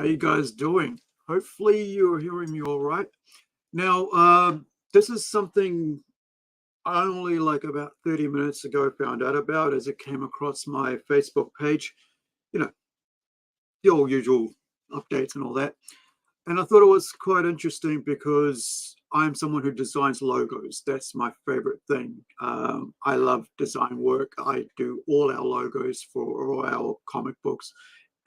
How you guys doing? Hopefully you're hearing me all right. Now, this is something I only like about 30 minutes ago found out about as it came across my Facebook page. You know, the all usual updates and all that. And I thought it was quite interesting because I'm someone who designs logos. That's my favorite thing. I love design work. I do all our logos for all our comic books.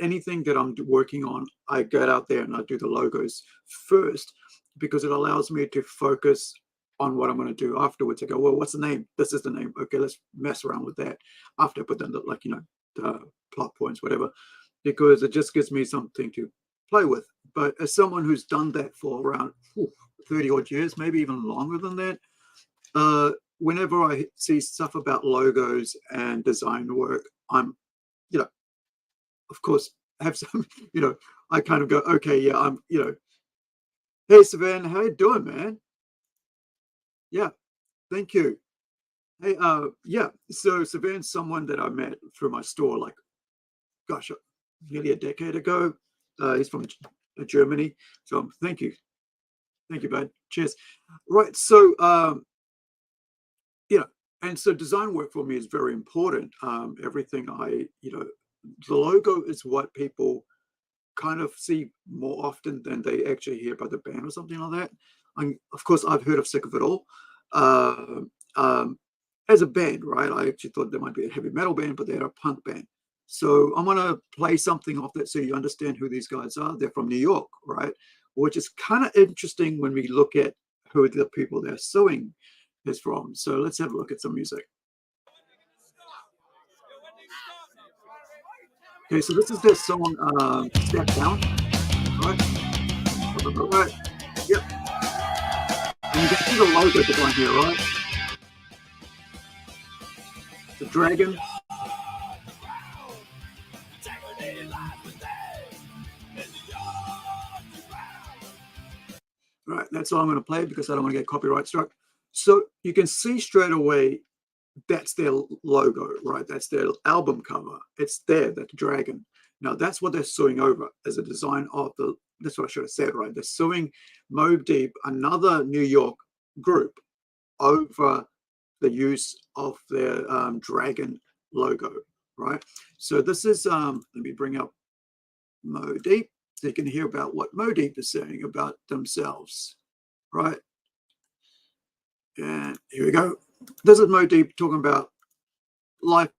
Anything that I'm working on, I get out there and I do the logos first because it allows me to focus on what I'm going to do afterwards. I go, well, what's the name? This is the name. Okay, let's mess around with that after I put them, like, the plot points, whatever, because it just gives me something to play with. But as someone who's done that for around 30 odd years, maybe even longer than that, whenever I see stuff about logos and design work, I'm, of course, have some, I kind of go, okay, yeah, hey, Savannah, how you doing, man? Yeah, thank you. Hey, yeah, so Savannah's someone that I met through my store, like, gosh, nearly a decade ago. He's from Germany. So thank you. Thank you, bud. Cheers. Right. So, and so design work for me is very important. Everything the logo is what people kind of see more often than they actually hear about the band or something like that. Of course, I've heard of Sick of It All. Uh, um, as a band, right? I actually thought there might be a heavy metal band, but they're a punk band. So I'm going to play something off that so you understand who these guys are. They're from New York, right? Which is kind of interesting when we look at who the people they're suing is from. So let's have a look at some music. Okay, so this is their song, Step Down, right? Right, yep. And you can see the logo behind here, right? The dragon. Right, that's all I'm going to play because I don't want to get copyright struck. So you can see straight away that's their logo, right? That's their album cover. It's there, that dragon. Now that's what they're suing over as a design of the. That's what I should have said, right? They're suing Mobb Deep, another New York group, over the use of their dragon logo, right? So this is. Let me bring up Mobb Deep so you can hear about what Mobb Deep is saying about themselves, right? And here we go. This is Mobb Deep talking about life.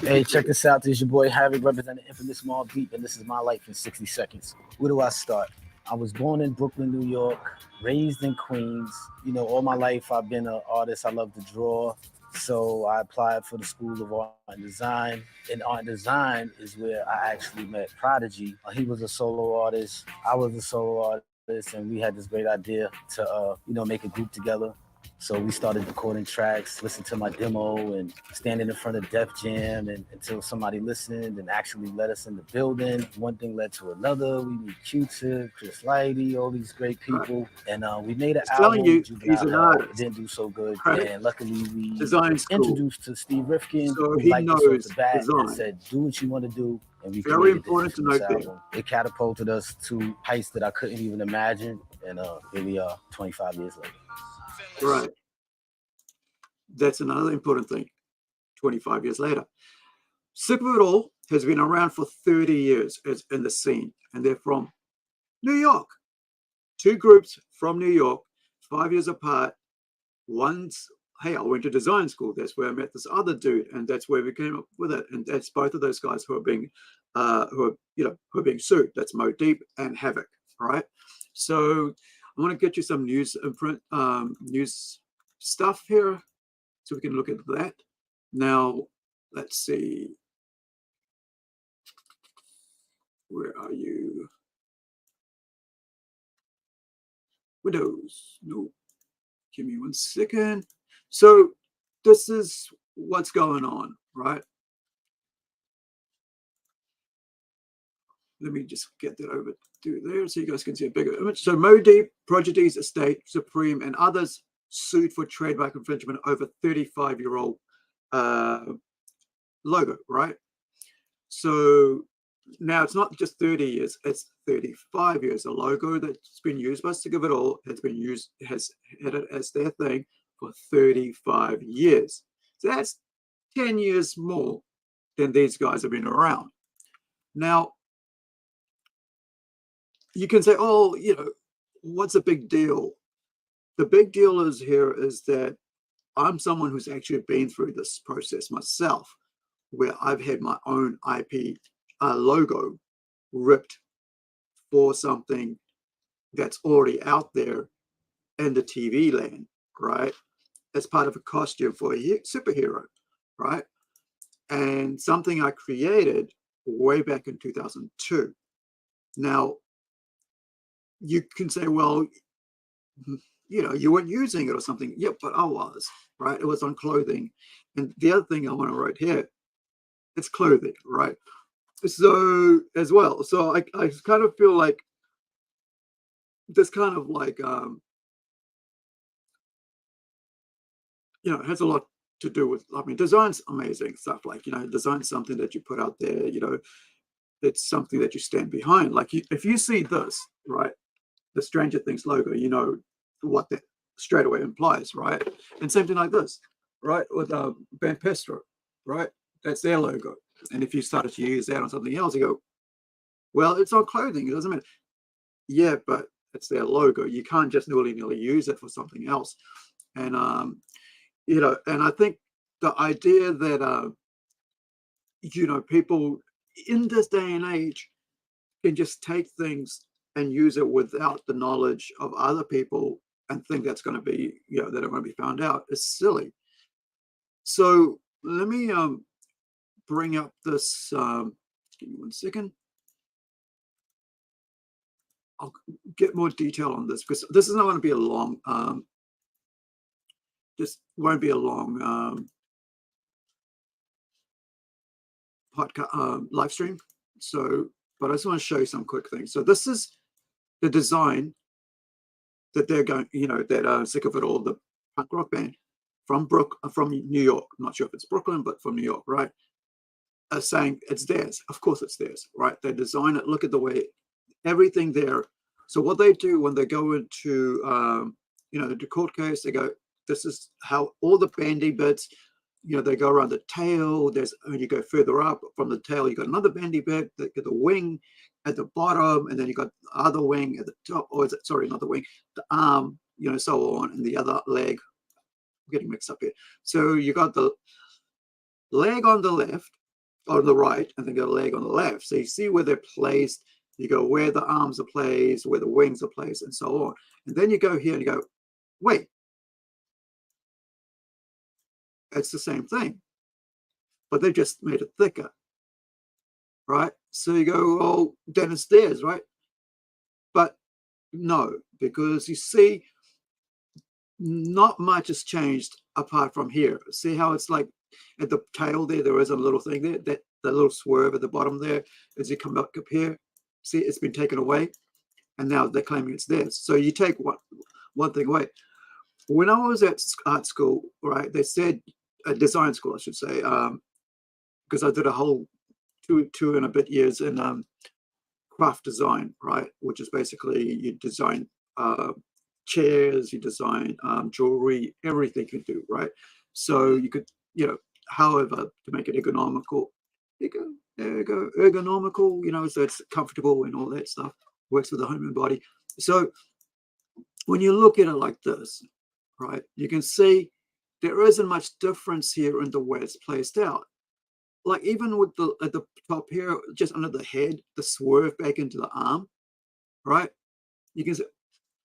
Hey, check this out. This is your boy Harry, representing Infamous Mobb Deep, and this is my life in 60 seconds. Where do I start? I was born in Brooklyn, New York, raised in Queens. All my life I've been an artist. I love to draw. So I applied for the School of Art and Design. And art and design is where I actually met Prodigy. He was a solo artist. I was a solo artist, and we had this great idea to, make a group together. So we started recording tracks, listened to my demo, and standing in front of Def Jam until somebody listened and actually let us in the building. One thing led to another. We meet Q-Tip, Chris Lighty, all these great people. And we made an album. He's an artist. It didn't do so good. Right. And luckily we introduced to Steve Rifkin, so who he liked us knows off the bat design. and said, do what you want to do. And we very important to note album. It catapulted us to heights that I couldn't even imagine. And here we are 25 years later. Right. That's another important thing. 25 years later. Sick of It All has been around for 30 years in the scene, and they're from New York. Two groups from New York, 5 years apart. One's, hey, I went to design school. That's where I met this other dude, and that's where we came up with it. And that's both of those guys who are being being sued. That's Mobb Deep and Havoc. All right. So I want to get you some news stuff here, so we can look at that. Now, let's see. Where are you? Windows. No. Give me 1 second. So this is what's going on, right? Let me just get that over to there so you guys can see a bigger image. So Mobb Deep, Prodigy's estate, Supreme, and others sued for trademark infringement over 35-year-old logo, right? So Now it's not just 30 years, it's 35 years. A logo that's been used by Stick of It All has been used, has had it as their thing for 35 years. So that's 10 years more than these guys have been around. Now, you can say, oh, what's a big deal? The big deal is here is that I'm someone who's actually been through this process myself, where I've had my own IP logo ripped for something that's already out there in the TV land, right? As part of a costume for a superhero, right? And something I created way back in 2002. Now, you can say, well, you weren't using it or something. Yep, but I was, right? It was on clothing. And the other thing I want to write here, it's clothing, right? So as well. So I kind of feel like this kind of like, it has a lot to do with, I mean, design's amazing stuff. Like, design's something that you put out there, it's something that you stand behind. Like if you see this, right, the Stranger Things logo, you know what that straight away implies, right? And same thing like this, right, with Van Pestra, right? That's their logo. And if you started to use that on something else, you go, well, it's on clothing. It doesn't matter. Yeah, but it's their logo. You can't just willy-nilly use it for something else. And and I think the idea that people in this day and age can just take things and use it without the knowledge of other people and think that's going to be, that are going to be found out is silly. So let me bring up this. Give me 1 second. I'll get more detail on this because this is not going to be a long. This won't be a long podcast live stream. So, but I just want to show you some quick things. So this is the design that they're going, that Sick of It All, the punk rock band from New York. I'm not sure if it's Brooklyn, but from New York, right? Saying it's theirs. Of course it's theirs, right? They design it. Look at the way everything there. So what they do when they go into, the court case, they go, this is how all the bandy bits, they go around the tail. When you go further up from the tail, you got another bandy bit, the wing at the bottom, and then you got the other wing at the top, or is it, sorry, not the wing, the arm, so on, and the other leg. I'm getting mixed up here. So you got the leg on the left, on the right, and then got a leg on the left. So you see where they're placed. You go where the arms are placed, where the wings are placed, and so on. And then you go here and you go, wait, it's the same thing, but they just made it thicker, right? So you go, oh, then it's theirs, right? But no, because you see, not much has changed apart from here. See how it's like at the tail there is a little thing there, that the little swerve at the bottom there, as you come up here. See, it's been taken away, and now they're claiming it's theirs. So you take one thing away. When I was at art school, right, they said, design school, I should say, because I did a whole two and a bit years in craft design, right, which is basically you design chairs, you design jewelry, everything you can do, right? So you could, however, to make it ergonomical, ergonomical, so it's comfortable and all that stuff, works with the human body. So when you look at it like this, right, you can see there isn't much difference here in the way it's placed out. Like even with at the top here, just under the head, the swerve back into the arm, right? You can say,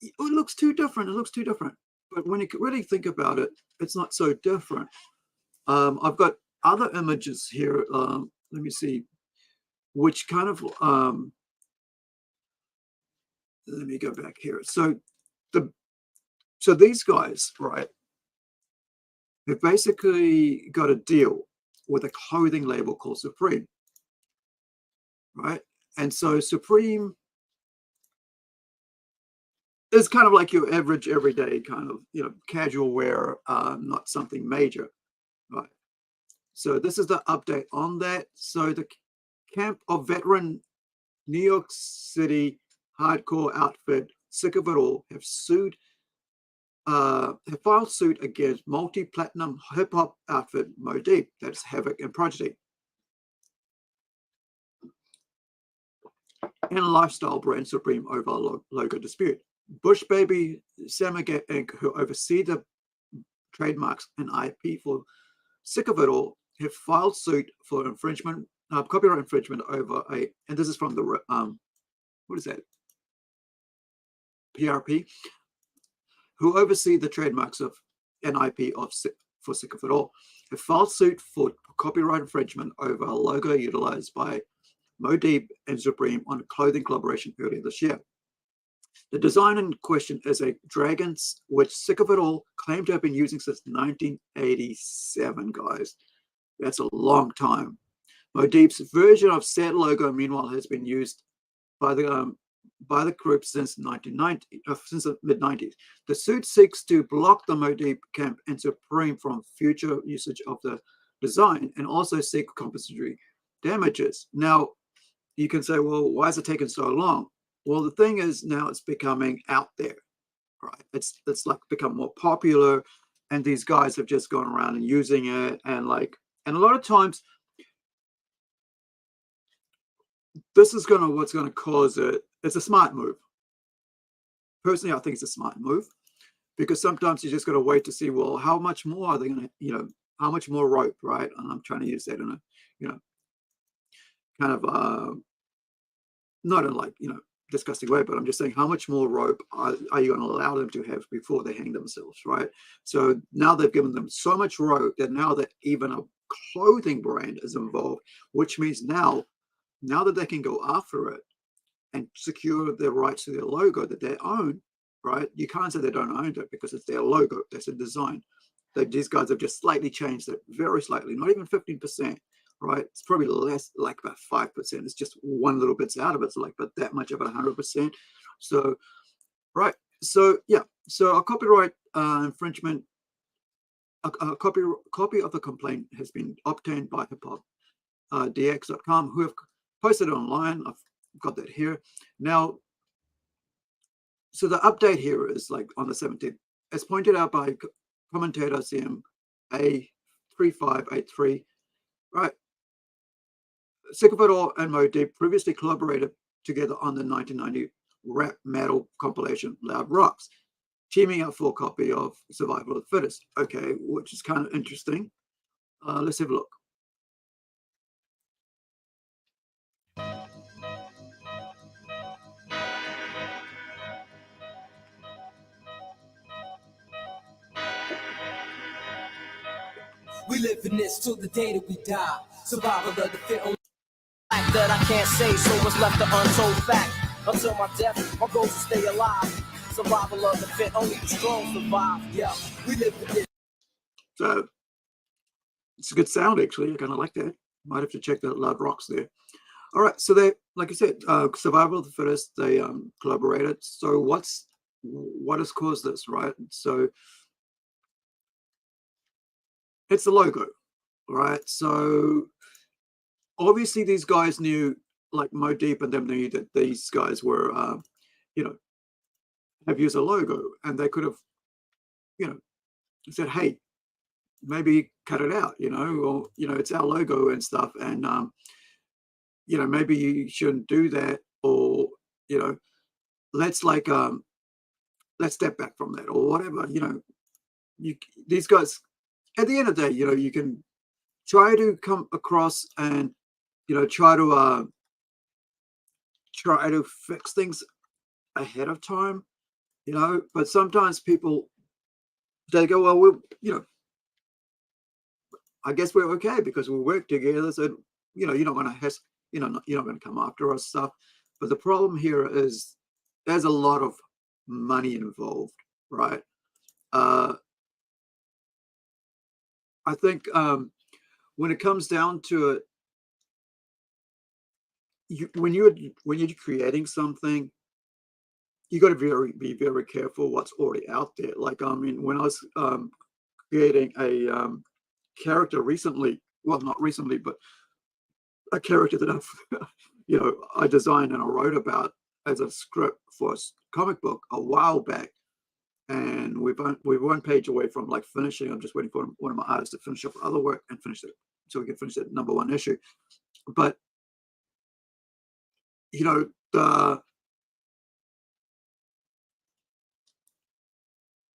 it looks too different. It looks too different. But when you really think about it, it's not so different. I've got other images here. Let me see, which kind of, let me go back here. So these guys, right, they've basically got a deal with a clothing label called Supreme, right? And so Supreme is kind of like your average, everyday kind of, casual wear, not something major, right? So this is the update on that. So camp of veteran New York City hardcore outfit Sick of It All have filed suit against multi-platinum hip-hop outfit Mobb Deep, that's Havoc and Prodigy, and lifestyle brand Supreme over a logo dispute. Bush Baby Samagat Inc., who oversee the trademarks and IP for Sick of It All, have filed suit for infringement, copyright infringement over and this is from the, what is that? PRP, who oversee the trademarks of an IP for Sick of It All, have filed suit for copyright infringement over a logo utilized by Mobb Deep and Supreme on a clothing collaboration earlier this year. The design in question is a dragon, which Sick of It All claimed to have been using since 1987, guys. That's a long time. Mobb Deep's version of said logo, meanwhile, has been used by the group since the mid-90s. The suit seeks to block the Mobb Deep camp and Supreme from future usage of the design and also seek compensatory damages. Now, you can say, well, why is it taking so long? Well, the thing is, now it's becoming out there, right? It's like become more popular, and these guys have just gone around and using it, and a lot of times, this is what's gonna cause it. It's a smart move. Personally, I think it's a smart move because sometimes you just got to wait to see, well, how much more are they gonna, how much more rope, right? And I'm trying to use that in a, kind of not in disgusting way, but I'm just saying how much more rope are you going to allow them to have before they hang themselves, right? So now they've given them so much rope that now that even a clothing brand is involved, which means now that they can go after it and secure the rights to their logo that they own, right? You can't say they don't own it because it's their logo, that's a design. These guys have just slightly changed it, very slightly, not even 15%. Right, it's probably less, like about 5%. It's just one little bit's out of it, so but that much of it, 100%. So, right, so yeah, so a copyright infringement, a copy of the complaint has been obtained by hiphopdx.com, who have posted it online. I've got that here now. So the update here is on the 17th, as pointed out by commentator CMA3583. Right. Sick of It All and Mobb Deep previously collaborated together on the 1990 rap metal compilation Loud Rocks, teaming up for a copy of Survival of the Fittest. Okay, which is kind of interesting. Let's have a look. We live in this till the day that we die. Survival of the fit. That I can't say, so what's left an untold fact. Until my death, my goal is to stay alive. Survival of the fit, only the strong survive. Yeah, we live in this. So it's a good sound, actually. I kind of like that. Might have to check that Loud Rocks there. All right, so they, like I said, Survival of the Fittest, they collaborated. So what has caused this, right? So it's the logo, right? So obviously these guys knew, like Mobb Deep and them knew that these guys were, have used a logo, and they could have, said, hey, maybe cut it out, or, it's our logo and stuff. And, maybe you shouldn't do that, or, let's let's step back from that or whatever, these guys, at the end of the day, you can try to come across and, try to fix things ahead of time, but sometimes people, they go, well, I guess we're okay because we work together. So, you're not going to you're not going to come after us stuff. But the problem here is there's a lot of money involved, right? I think when it comes down to it, when you're creating something, you got to be very careful what's already out there. Like, I mean, when I was creating a character recently, well, not recently, but a character that I've, I designed and I wrote about as a script for a comic book a while back, and we're one page away from like finishing. I'm just waiting for one of my artists to finish up other work and finish it so we can finish that #1 issue. But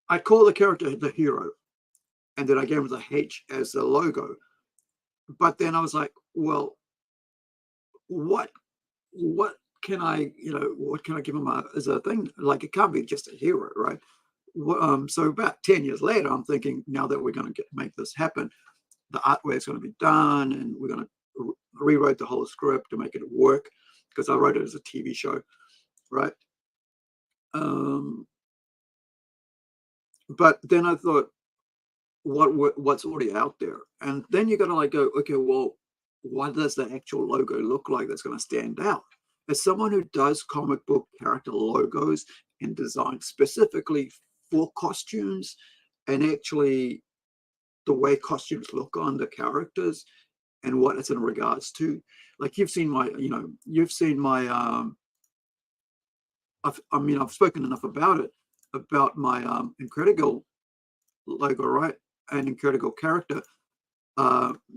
I call the character the hero, and then I gave him the H as the logo. But then I was like, well, what can I give him as a thing? Like, it can't be just a hero, right? So about 10 years later, I'm thinking, now that we're going to make this happen, the artwork's going to be done, and we're going to rewrite the whole script to make it work, because I wrote it as a TV show, right? But then I thought, what's already out there? And then you got to like go, okay, well, what does the actual logo look like that's going to stand out? As someone who does comic book character logos and design specifically for costumes, and actually the way costumes look on the characters and what it's in regards to, like you've seen my I've spoken enough about it, about my Incredible logo, right? An Incredible character.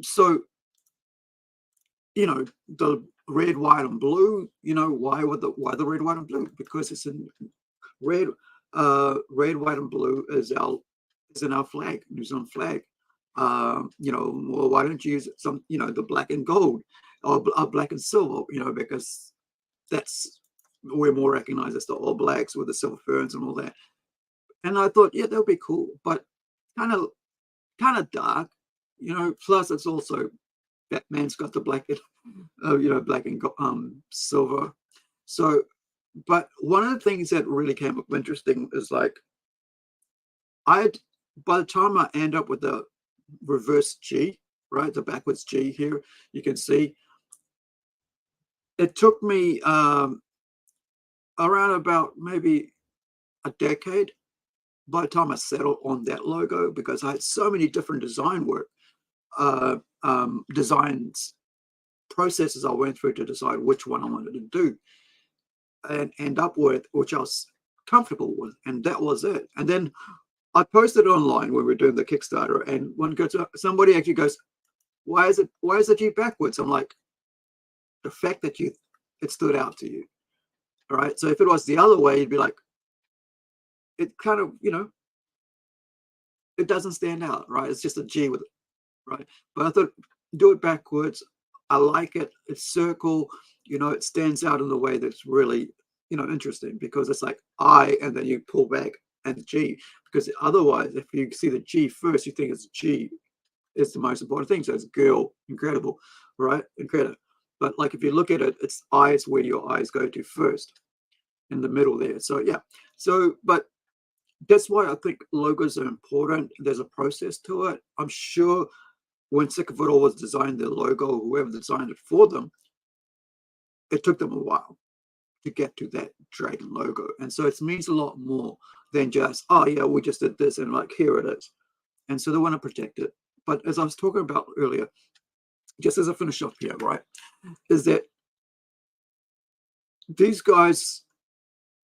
So the red, white, and blue. Why the red, white, and blue? Because it's in red. Red, white, and blue is in our flag, New Zealand flag. Well, why don't you use some, the black and gold, or black and silver? Because we're more recognized as the All Blacks with the silver ferns and all that. And I thought, yeah, that would be cool, but kind of dark, Plus, it's also Batman's got the black, black and silver. So, but one of the things that really came up interesting is like, by the time I end up with the reverse G, right, the backwards G here, you can see it took me around about maybe a decade by the time I settled on that logo, because I had so many different designs processes I went through to decide which one I wanted to do and end up with which I was comfortable with, and that was it. And then I posted online when we were doing the Kickstarter, and somebody actually goes, why is the G backwards? I'm like, the fact that it stood out to you. All right. So if it was the other way, you'd be like, it kind of, it doesn't stand out, right? It's just a G with it, right? But I thought, do it backwards. I like it. It's circle, it stands out in the way that's really, interesting, because it's like I, and then you pull back and G, because otherwise, if you see the G first, you think it's G. It's the most important thing. So it's girl, incredible, right? Incredible. But like, if you look at it, it's eyes, where your eyes go to first, in the middle there. So yeah. So, but that's why I think logos are important. There's a process to it. I'm sure when Sick of It All was designing their logo, whoever designed it for them, it took them a while to get to that dragon logo. And so it means a lot more than just, oh yeah, we just did this and like, here it is. And so they want to protect it. But as I was talking about earlier, just as a finish off here, right, is that these guys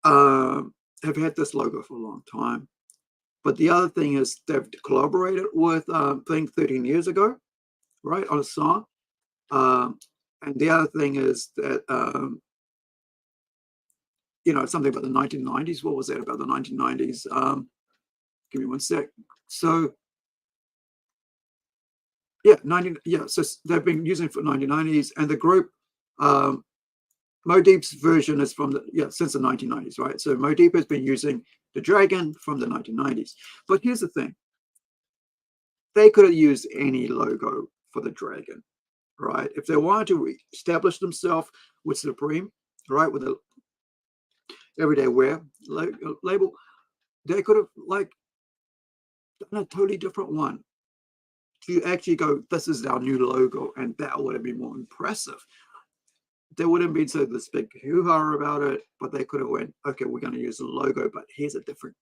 have had this logo for a long time. But the other thing is they've collaborated with I think 13 years ago, right, on a song. And the other thing is that something about the 1990s. What was that about the 1990s? Give me one sec. So so they've been using it for 1990s, and the group Mobb Deep's version is from since the 1990s, right? So Mobb Deep has been using the dragon from the 1990s. But here's the thing. They could have used any logo for the dragon, right? If they wanted to establish themselves with Supreme, right, with the everyday wear label, they could have done a totally different one to actually go, this is our new logo, and that would have been more impressive. They wouldn't been so this big hoo-ha about it, but they could have went, okay, we're going to use the logo, but here's a different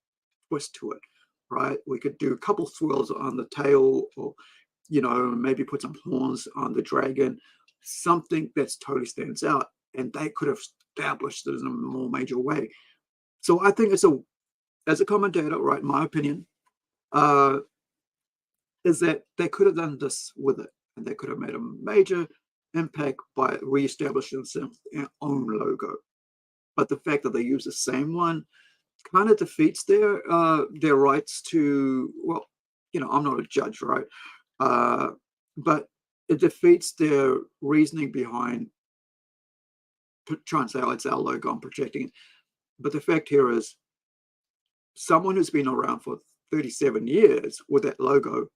twist to it, right? We could do a couple swirls on the tail, or maybe put some horns on the dragon, something that's totally stands out, and they could have established it in a more major way. So I think as a commentator, right, my opinion, is that they could have done this with it, and they could have made a major impact by reestablishing their own logo. But the fact that they use the same one kind of defeats their rights to, well, I'm not a judge, right? But it defeats their reasoning behind trying to say, oh, it's our logo, I'm protecting it. But the fact here is, someone who's been around for 37 years with that logo,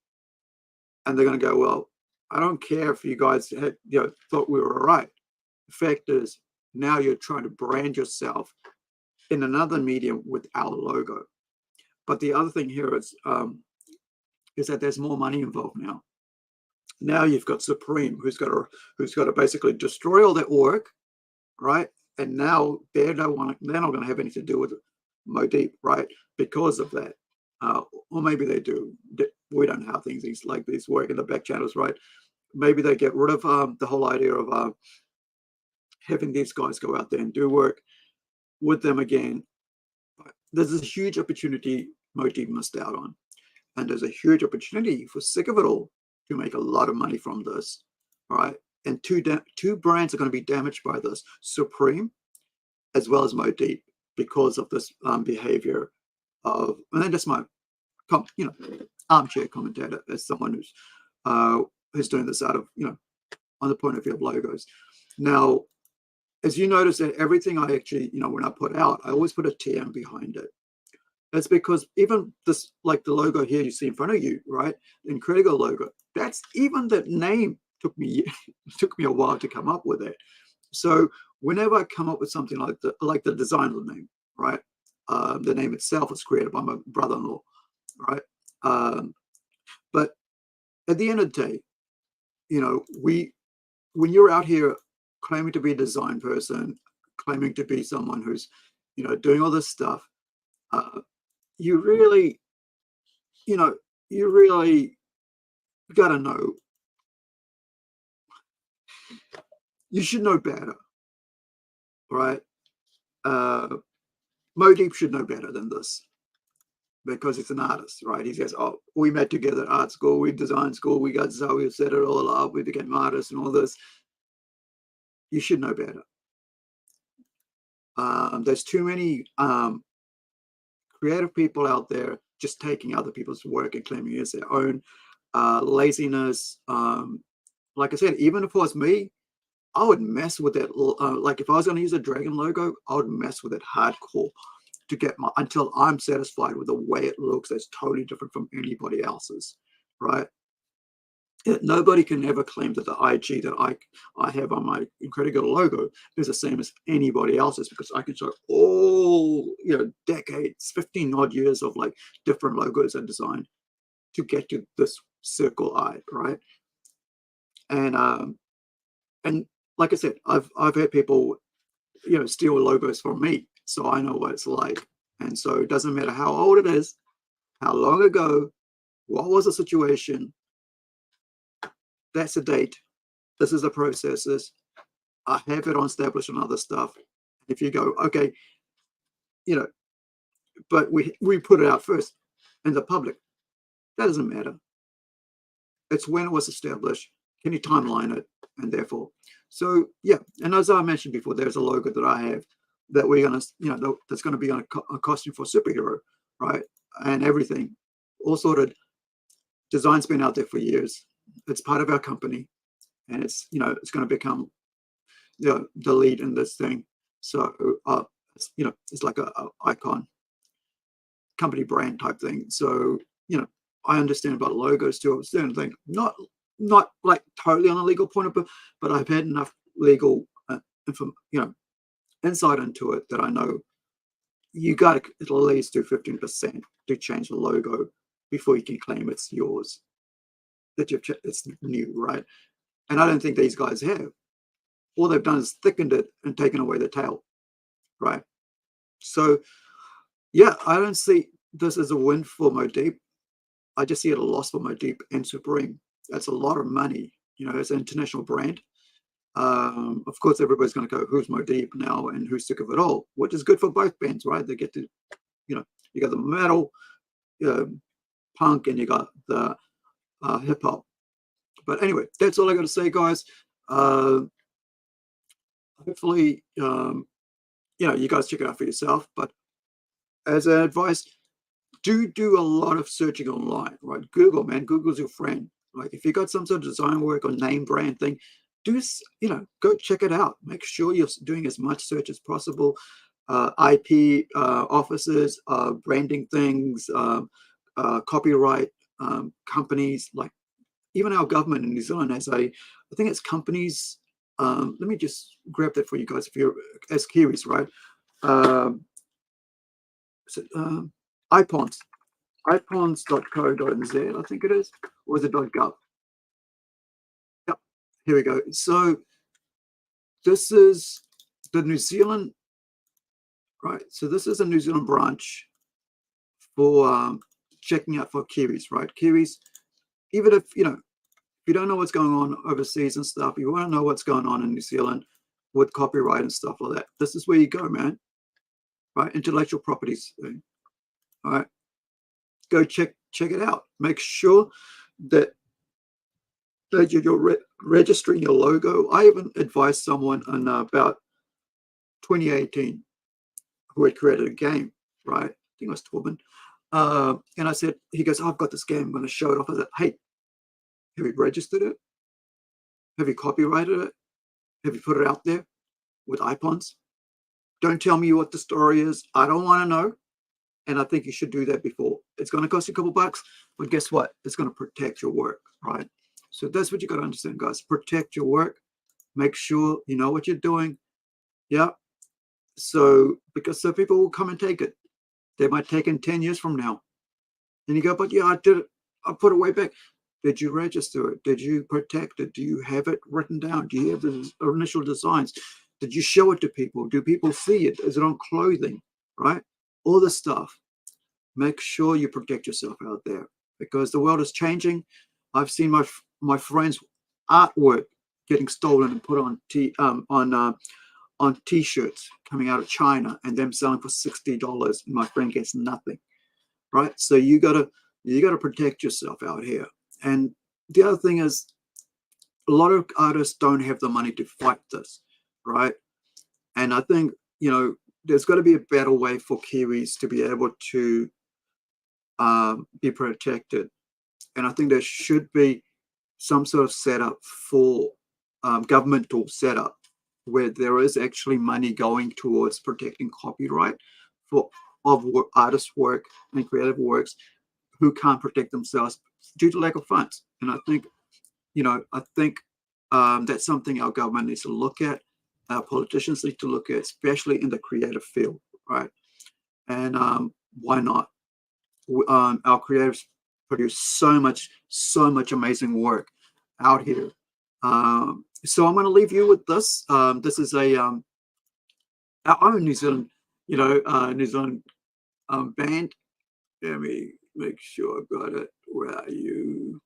and they're going to go, well, I don't care if you guys had, thought we were right. The fact is, now you're trying to brand yourself in another medium with our logo. But the other thing here is that there's more money involved now. Now you've got Supreme, who's got to basically destroy all that work, right? And now they're not going to have anything to do with Mobb Deep, right? Because of that, or maybe they do. We don't know how things like these work in the back channels, right? Maybe they get rid of the whole idea of having these guys go out there and do work with them again. But there's a huge opportunity Mobb Deep missed out on, and there's a huge opportunity for Sick of It All to make a lot of money from this, right? And two brands are going to be damaged by this: Supreme as well as Mobb Deep, because of this behavior of, and then just my armchair commentator, as someone who's doing this out of on the point of view of logos. Now, as you notice that everything I actually when I put out, I always put a TM behind it. That's because even this, like the logo here you see in front of you, right, the Incredible logo, that's even the name took me a while to come up with it. So whenever I come up with something like the design of the name, right, the name itself was created by my brother-in-law, right, but at the end of the day, when you're out here claiming to be a design person, claiming to be someone who's doing all this stuff, you really got to know. You should know better, right? Mobb Deep should know better than this, because it's an artist, right? He says, oh, we met together at art school, we design school, we got so we set it all up, we became artists and all this. You should know better. There's too many creative people out there just taking other people's work and claiming it as their own. Laziness. Like I said, even if it was me, I would mess with that. Like if I was going to use a dragon logo, I would mess with it hardcore to get until I'm satisfied with the way it looks. That's totally different from anybody else's, right? Nobody can ever claim that the IG that I have on my Incredible logo is the same as anybody else's, because I can show all decades, 15 odd years of like different logos and design to get to this circle eye, right? And like I said, I've had people steal logos from me, so I know what it's like. And so it doesn't matter how old it is, how long ago, what was the situation. That's the date. This is the processes. I have it on established and other stuff. If you go, okay, but we put it out first in the public. That doesn't matter. It's when it was established. Can you timeline it? And therefore, so yeah. And as I mentioned before, there's a logo that I have that we're gonna, that's going to be on a costume for superhero, right? And everything, all sorted. Design's been out there for years. It's part of our company, and it's it's going to become the lead in this thing. So it's like a icon, company brand type thing. So I understand about logos too. I was doing thing, not like totally on a legal point of view, but I've had enough legal insight into it that I know you got to at least do 15% to change the logo before you can claim it's yours. That it's new, right? And I don't think these guys have. All they've done is thickened it and taken away the tail, right? So yeah, I don't see this as a win for Mobb Deep. I just see it a loss for Mobb Deep and Supreme. That's a lot of money, as an international brand. Of course, everybody's going to go, who's Mobb Deep now and who's sick of it all, which is good for both bands, right? They get to, you got the metal, punk, and you got the hip hop. But anyway, that's all I got to say, guys. Hopefully, you guys check it out for yourself. But as an advice, do a lot of searching online, right? Google, man. Google's your friend. Like if you got some sort of design work or name brand thing, go check it out. Make sure you're doing as much search as possible. IP offices, branding things, copyright companies, like even our government in New Zealand has I think it's companies. Let me just grab that for you guys if you're as Kiwis, right? IPONS, ipons.co.nz, I think it is, or is it .gov? Yep, here we go. So this is the New Zealand, right? So this is a New Zealand branch for checking out for Kiwis, right? Kiwis, even if you don't know what's going on overseas and stuff, you want to know what's going on in New Zealand with copyright and stuff like that. This is where you go, man. Right, intellectual properties. All right, go check it out. Make sure that you're registering your logo. I even advised someone in about 2018 who had created a game, right? I think it was Torben. And I said, he goes, I've got this game. I'm going to show it off. I said, hey, have you registered it? Have you copyrighted it? Have you put it out there with IPONs? Don't tell me what the story is. I don't want to know. And I think you should do that before. It's going to cost you a couple bucks, but guess what? It's going to protect your work, right? So that's what you got to understand, guys. Protect your work. Make sure you know what you're doing. Yeah. So because some people will come and take it. They might take it 10 years from now. And you go, but yeah, I did it. I put it way back. Did you register it? Did you protect it? Do you have it written down? Do you have the initial designs? Did you show it to people? Do people see it? Is it on clothing? Right? All this stuff. Make sure you protect yourself out there because the world is changing. I've seen my friends' artwork getting stolen and put on t-shirts coming out of China and them selling for $60. And my friend gets nothing. Right? So you gotta protect yourself out here. And the other thing is, a lot of artists don't have the money to fight this, right? And I think, there's got to be a better way for Kiwis to be able to be protected. And I think there should be some sort of setup for governmental setup where there is actually money going towards protecting copyright of artist work and creative works who can't protect themselves due to lack of funds. And I think, that's something our government needs to look at. Our politicians need to look at, especially in the creative field, right? And why not? Our creatives produce so much amazing work out here. So I'm going to leave you with this. This is our own New Zealand, New Zealand band. Let me make sure I've got it. Where are you?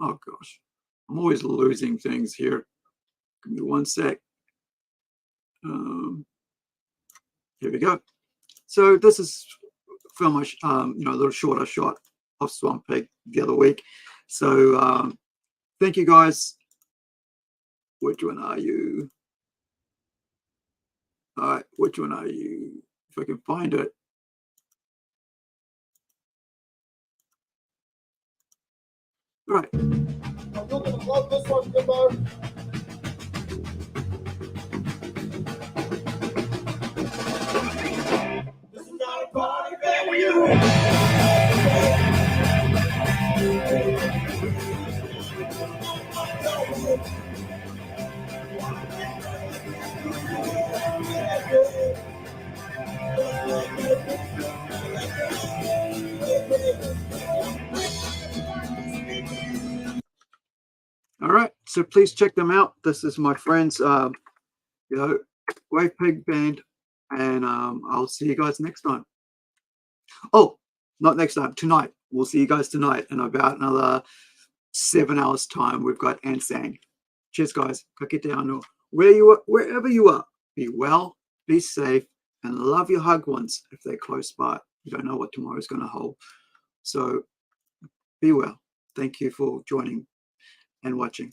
Oh gosh, I'm always losing things here. Give me one sec. Here we go. So this is from a little shorter shot of Swamp Pig the other week. So thank you guys. Which one are you? All right, which one are you? If I can find it. All right. You're gonna love this one, Kimbo. This is not a party for you. All right, so please check them out. This is my friends, Wave Pig Band, and I'll see you guys next time. Oh, not next time, tonight. We'll see you guys tonight in about another 7 hours time. We've got Ansang. Cheers, guys. Kakiteano. Wherever you are, be well, be safe, and love your hug ones if they're close by. You don't know what tomorrow's going to hold. So be well. Thank you for joining and watching.